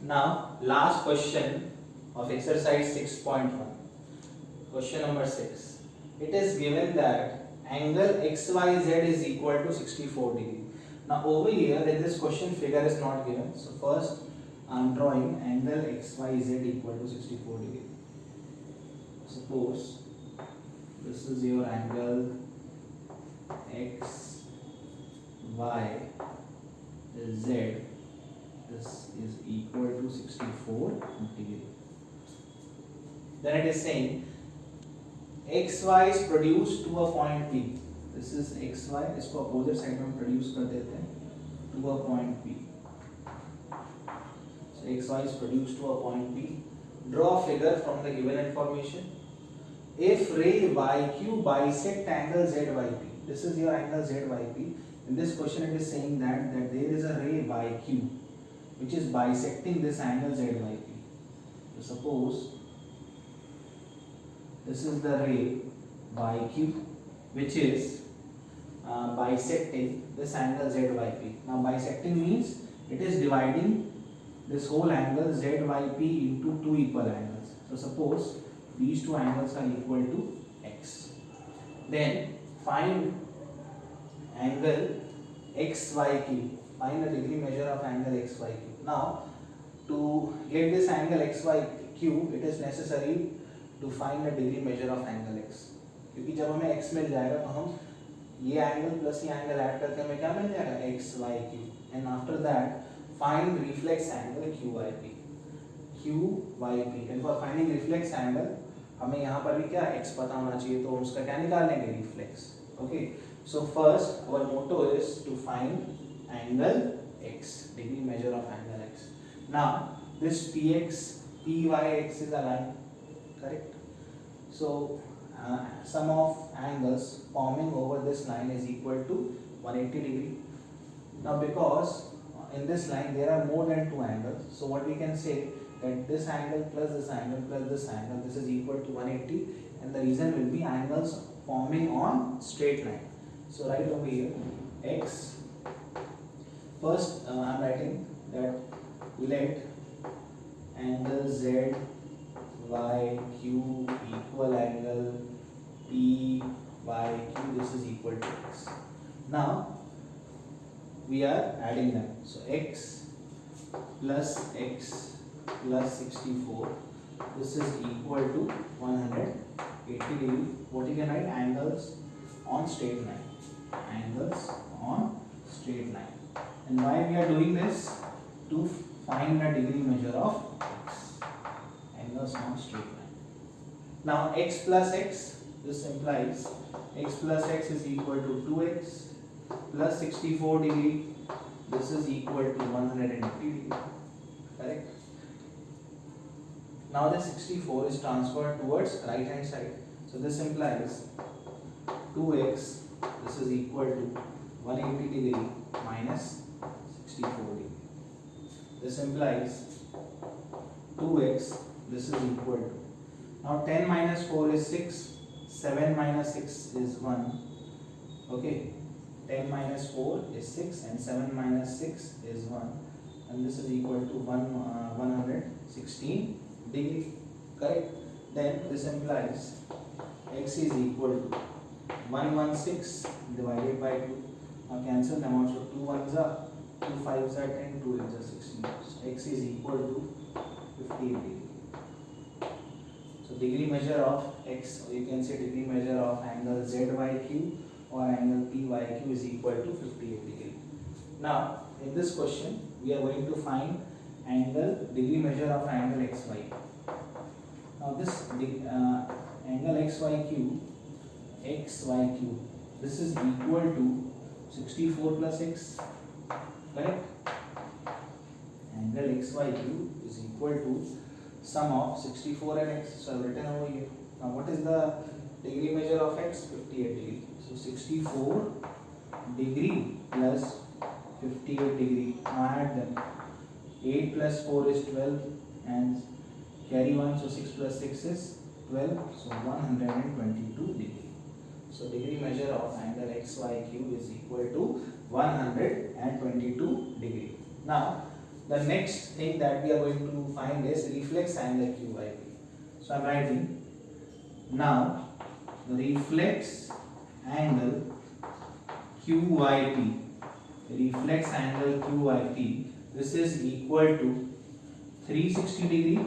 Now, last question of exercise 6.1. Question number 6. It is given that angle XYZ is equal to 64 degree. Now, over here in this question, figure is not given. So, first I am drawing angle XYZ equal to 64 degree. Suppose this is your angle X, Y, Z. This is equal to 64 degree. Then it is saying XY is produced to a point P. This is XY, इसको opposite side में produce कर देते हैं to a point P. So XY is produced to a point P. Draw a figure from the given information. If ray YQ bisect angle ZYP, this is your angle ZYP. In this question, it is saying that there is a ray YQ which is bisecting this angle ZYP. So suppose this is the ray YQ which is bisecting this angle ZYP. Now bisecting means it is dividing this whole angle ZYP into two equal angles. So suppose these two angles are equal to X. Then find angle XYQ. Find the degree measure of angle XYQ. Now to get this angle XYQ, it is necessary to find the degree measure of angle X. क्योंकि जब हमें X मिल जाएगा तो हम ये angle plus ये angle add करके हमें क्या मिल जाएगा XYQ. And after that find reflex angle QYP. QYP. And for finding reflex angle हमें यहाँ पर भी क्या X पता होना चाहिए, तो उसका क्या निकाल लेंगे reflex. Okay. So first our motto is to find angle X, degree measure of angle X. Now this PX, PYX is a line, correct? So sum of angles forming over this line is equal to 180 degree. Now because in this line there are more than two angles, so what we can say that this angle plus this angle plus this angle, this is equal to 180, and the reason will be angles forming on straight line. So right over here X. First I am writing that let angle Z YQ equal angle PYQ. This is equal to X. Now we are adding them. So X plus 64. This is equal to 180 degree. What you can write? Angles on straight line. Angles on straight line. And why we are doing this? To find the degree measure of X. Angles on straight line. Now X plus X, this implies X plus X is equal to 2X plus 64 degree. This is equal to 180 degree. Correct? Now the 64 is transferred towards right hand side. So this implies 2X, this is equal to 180 degree minus 64 degree. This implies 2X, this is equal to, now 10 minus 4 is 6, 7 minus 6 is 1. Okay, 10 minus 4 is 6 and 7 minus 6 is 1, and this is equal to 116 degree. Correct? Then this implies X is equal to 116 divided by 2. Now cancel them out. So 2 1s are 2 5s are 10, 2 8s are 16. So X is equal to 58 degree. So degree measure of X, or you can say degree measure of angle ZYQ or angle PYQ is equal to 58 degree. Now in this question we are going to find degree measure of angle XY. Now this angle XYQ, this is equal to 64 plus X. Correct? Angle XYQ is equal to sum of 64 and X. So I have written over here. Now what is the degree measure of X? 58 degree. So 64 degree plus 58 degree. Now add them. 8 plus 4 is 12 and carry 1, so 6 plus 6 is 12, so 122 degree. So degree measure of angle XYQ is equal to 122 degree. Now the next thing that we are going to find is reflex angle QYP. So I am writing now reflex angle QYP. Reflex angle QYP. This is equal to 360 degree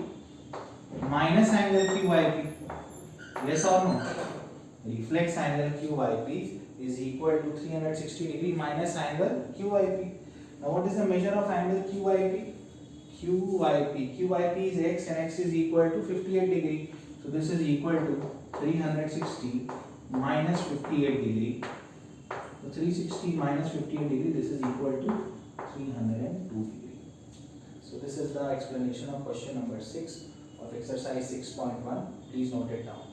minus angle QYP. Yes or no? Reflex angle QYP is equal to 360 degree minus angle QYP. Now what is the measure of angle QYP? QYP is x and x is equal to 58 degree. So this is equal to 360 minus 58 degree. So 360 minus 58 degree, this is equal to 302 degree. So this is the explanation of question number 6 of exercise 6.1. Please note it down.